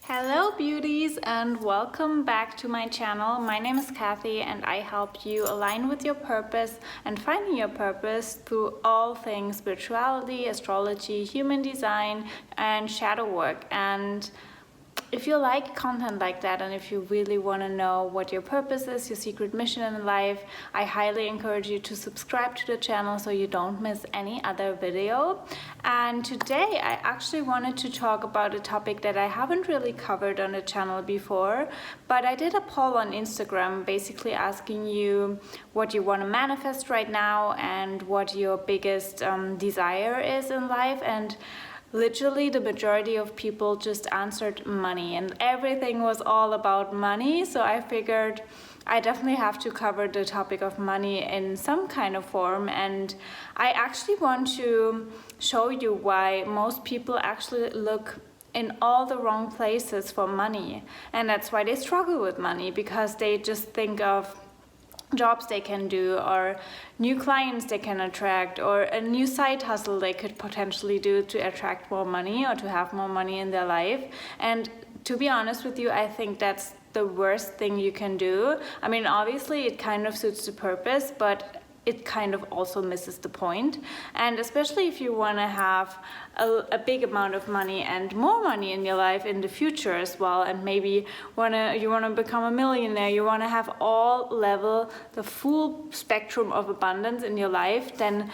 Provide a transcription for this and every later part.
Hello beauties and welcome back to my channel. My name is Kathi and I help you align with your purpose and finding your purpose through all things spirituality, astrology, human design and shadow work. And if you like content like that and if you really want to know what your purpose is, your secret mission in life, I highly encourage you to subscribe to the channel so you don't miss any other video. And today I actually wanted to talk about a topic that I haven't really covered on the channel before, but I did a poll on Instagram basically asking you what you want to manifest right now and what your biggest desire is in life. And literally the majority of people just answered money, and everything was all about money. So I figured I definitely have to cover the topic of money in some kind of form. And I actually want to show you why most people actually look in all the wrong places for money. And that's why they struggle with money, because they just think of jobs they can do or new clients they can attract or a new side hustle they could potentially do to attract more money or to have more money in their life. And to be honest with you, I think that's the worst thing you can do. I mean, obviously it kind of suits the purpose, but it kind of also misses the point. And especially if you want to have a big amount of money and more money in your life in the future as well, and maybe you want to become a millionaire, you want to have the full spectrum of abundance in your life, then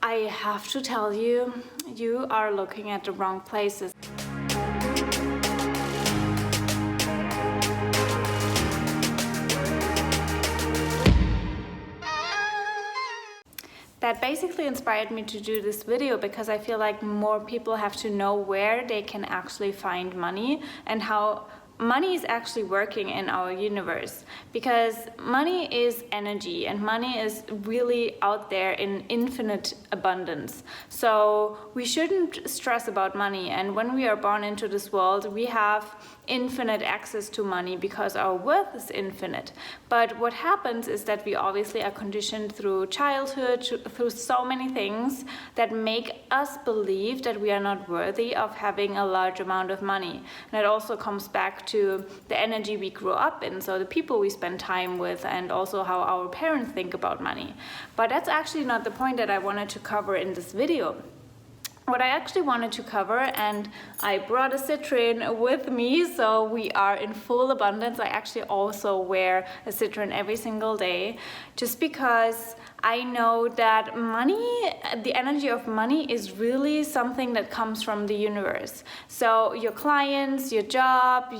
I have to tell you, you are looking at the wrong places. That basically inspired me to do this video, because I feel like more people have to know where they can actually find money and how money is actually working in our universe. Because money is energy and money is really out there in infinite abundance. So we shouldn't stress about money. And when we are born into this world, we have infinite access to money because our worth is infinite. But what happens is that we obviously are conditioned through childhood, through so many things that make us believe that we are not worthy of having a large amount of money. And it also comes back to the energy we grew up in, so the people we spend time with, and also how our parents think about money. But that's actually not the point that I wanted to cover in this video. What I actually wanted to cover, and I brought a citrine with me, so we are in full abundance. I actually also wear a citrine every single day, just because I know that money, the energy of money, is really something that comes from the universe. So your clients, your job,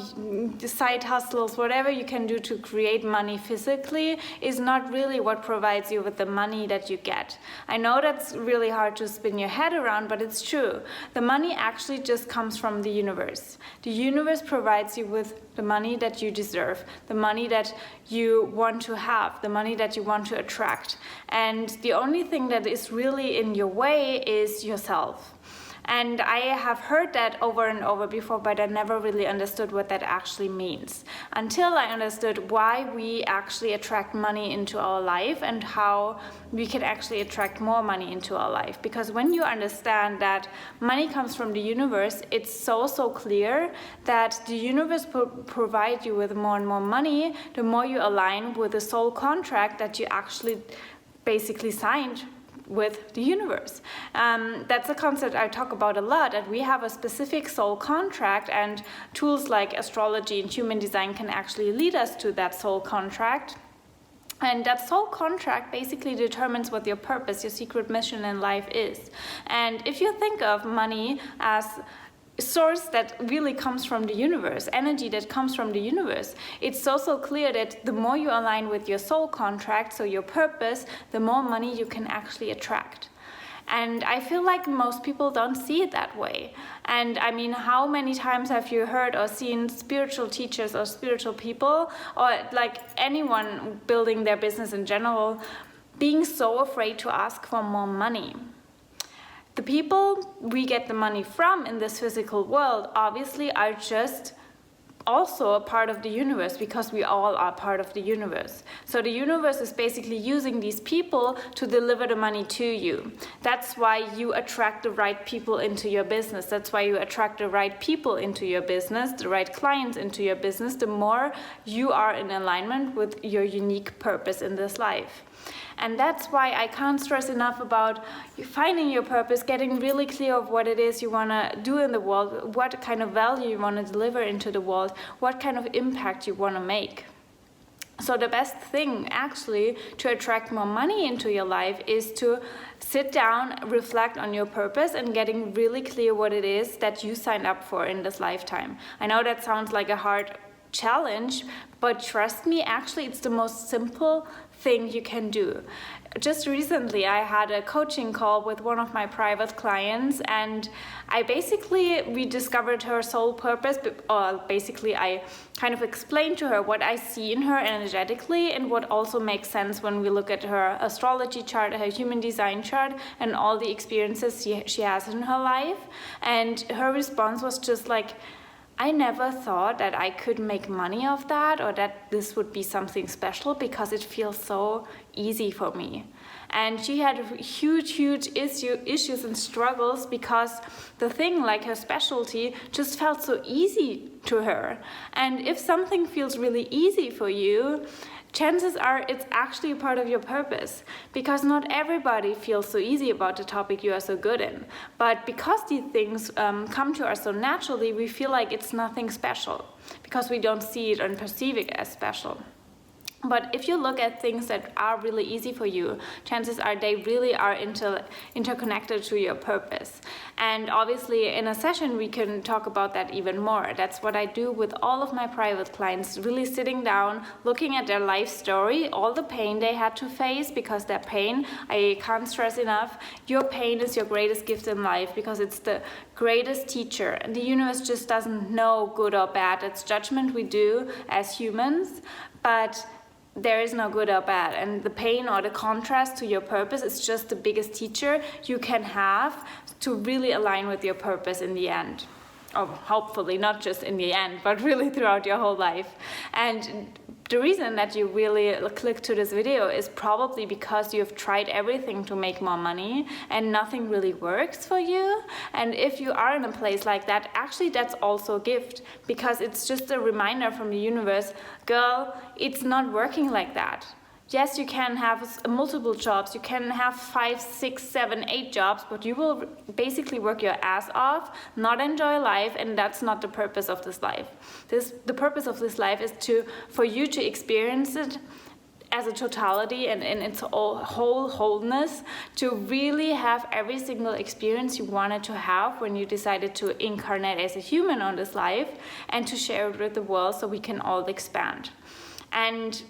the side hustles, whatever you can do to create money physically is not really what provides you with the money that you get. I know that's really hard to spin your head around, but it's true. The money actually just comes from the universe. The universe provides you with the money that you deserve, the money that you want to have, the money that you want to attract. And the only thing that is really in your way is yourself. And I have heard that over and over before, but I never really understood what that actually means until I understood why we actually attract money into our life and how we can actually attract more money into our life. Because when you understand that money comes from the universe, it's so clear that the universe will provide you with more and more money the more you align with the soul contract that you actually basically signed with the universe. That's a concept I talk about a lot, that we have a specific soul contract, and tools like astrology and human design can actually lead us to that soul contract. And that soul contract basically determines what your purpose, your secret mission in life is. And if you think of money as source that really comes from the universe, energy that comes from the universe, it's so clear that the more you align with your soul contract, so your purpose, the more money you can actually attract. And I feel like most people don't see it that way. And I mean, how many times have you heard or seen spiritual teachers or spiritual people, or like anyone building their business in general, being so afraid to ask for more money? The people we get the money from in this physical world obviously are just also a part of the universe, because we all are part of the universe. So the universe is basically using these people to deliver the money to you. That's why you attract the right people into your business. That's why you attract the right people into your business, the right clients into your business, the more you are in alignment with your unique purpose in this life. And that's why I can't stress enough about you finding your purpose, getting really clear of what it is you want to do in the world, what kind of value you want to deliver into the world, what kind of impact you want to make. So the best thing actually to attract more money into your life is to sit down, reflect on your purpose, and getting really clear what it is that you signed up for in this lifetime. I know that sounds like a hard challenge, but trust me, actually it's the most simple thing you can do. Just recently I had a coaching call with one of my private clients, and we discovered her soul purpose, or basically I kind of explained to her what I see in her energetically and what also makes sense when we look at her astrology chart, her human design chart, and all the experiences she has in her life. And her response was just like, I never thought that I could make money off that, or that this would be something special, because it feels so easy for me. And she had huge issues and struggles, because the thing, like her specialty, just felt so easy to her. And if something feels really easy for you, chances are it's actually a part of your purpose, because not everybody feels so easy about the topic you are so good in. But because these things come to us so naturally, we feel like it's nothing special, because we don't see it and perceive it as special. But if you look at things that are really easy for you, chances are they really are interconnected to your purpose. And obviously in a session we can talk about that even more. That's what I do with all of my private clients, really sitting down, looking at their life story, all the pain they had to face, because their pain, I can't stress enough, your pain is your greatest gift in life, because it's the greatest teacher. And the universe just doesn't know good or bad. It's judgment we do as humans, but there is no good or bad, and the pain or the contrast to your purpose is just the biggest teacher you can have to really align with your purpose in the end. Or hopefully not just in the end, but really throughout your whole life. And the reason that you really click to this video is probably because you've tried everything to make more money and nothing really works for you. And if you are in a place like that, actually that's also a gift, because it's just a reminder from the universe, girl, it's not working like that. Yes, you can have multiple jobs, you can have 5, 6, 7, 8 jobs, but you will basically work your ass off, not enjoy life, and that's not the purpose of this life. The purpose of this life is for you to experience it as a totality and in its wholeness, to really have every single experience you wanted to have when you decided to incarnate as a human on this life, and to share it with the world so we can all expand. And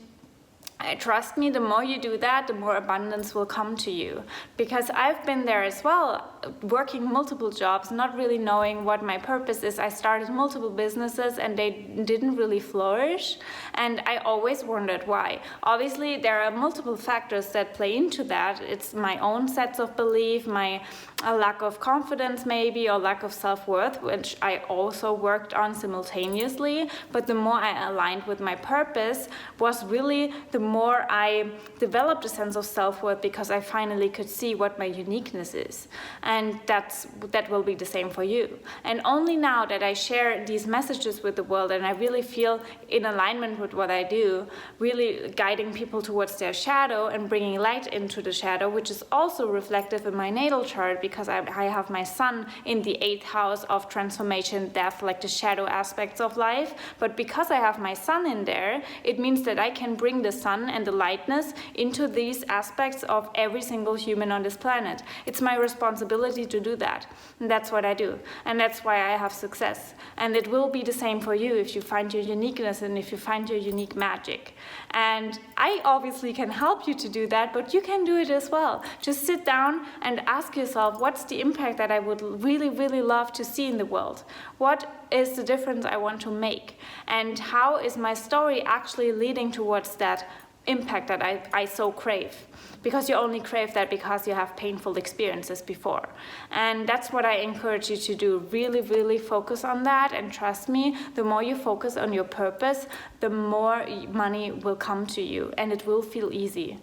trust me, the more you do that, the more abundance will come to you. Because I've been there as well, working multiple jobs, not really knowing what my purpose is. I started multiple businesses and they didn't really flourish. And I always wondered why. Obviously, there are multiple factors that play into that. It's my own sets of belief, my lack of confidence maybe, or lack of self-worth, which I also worked on simultaneously. But the more I aligned with my purpose was really the more I developed a sense of self-worth, because I finally could see what my uniqueness is. And that will be the same for you. And only now that I share these messages with the world and I really feel in alignment with what I do, really guiding people towards their shadow and bringing light into the shadow, which is also reflective in my natal chart, because I have my sun in the 8th house of transformation, death, like the shadow aspects of life. But because I have my sun in there, it means that I can bring the sun and the lightness into these aspects of every single human on this planet. It's my responsibility to do that. And that's what I do. And that's why I have success. And it will be the same for you if you find your uniqueness and if you find your unique magic. And I obviously can help you to do that, but you can do it as well. Just sit down and ask yourself, what's the impact that I would really, really love to see in the world? What is the difference I want to make? And how is my story actually leading towards that impact that I so crave, because you only crave that because you have painful experiences before. And that's what I encourage you to do. Really, really focus on that, and trust me, the more you focus on your purpose, the more money will come to you, and it will feel easy,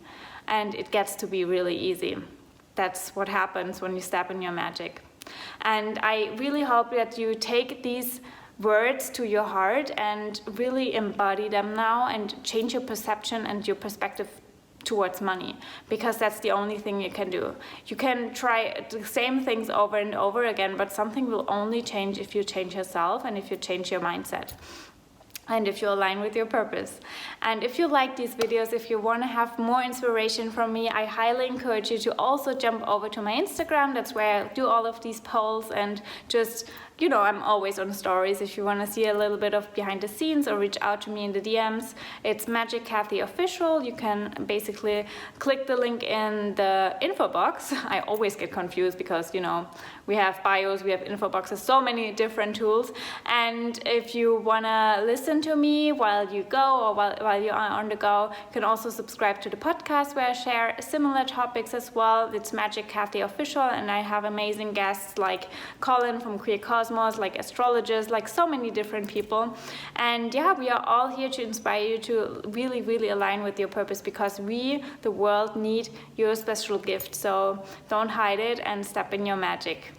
and it gets to be really easy. That's what happens when you step in your magic. And I really hope that you take these words to your heart and really embody them now, and change your perception and your perspective towards money, because that's the only thing you can do. You can try the same things over and over again, but something will only change if you change yourself and if you change your mindset, and if you align with your purpose. And if you like these videos, if you want to have more inspiration from me, I highly encourage you to also jump over to my Instagram. That's where I do all of these polls, and just, you know, I'm always on stories if you want to see a little bit of behind the scenes, or reach out to me in the DMs. It's Magic Kathi Official. You can basically click the link in the info box. I always get confused because, you know, we have bios, we have info boxes, so many different tools. And if you want to listen to me while you go, or while you are on the go, you can also subscribe to the podcast where I share similar topics as well. It's Magic Kathi Official, and I have amazing guests like Colin from Queer Cosmos, like astrologists, like so many different people. And yeah, we are all here to inspire you to really, really align with your purpose, because we, the world, need your special gift. So don't hide it and step in your magic.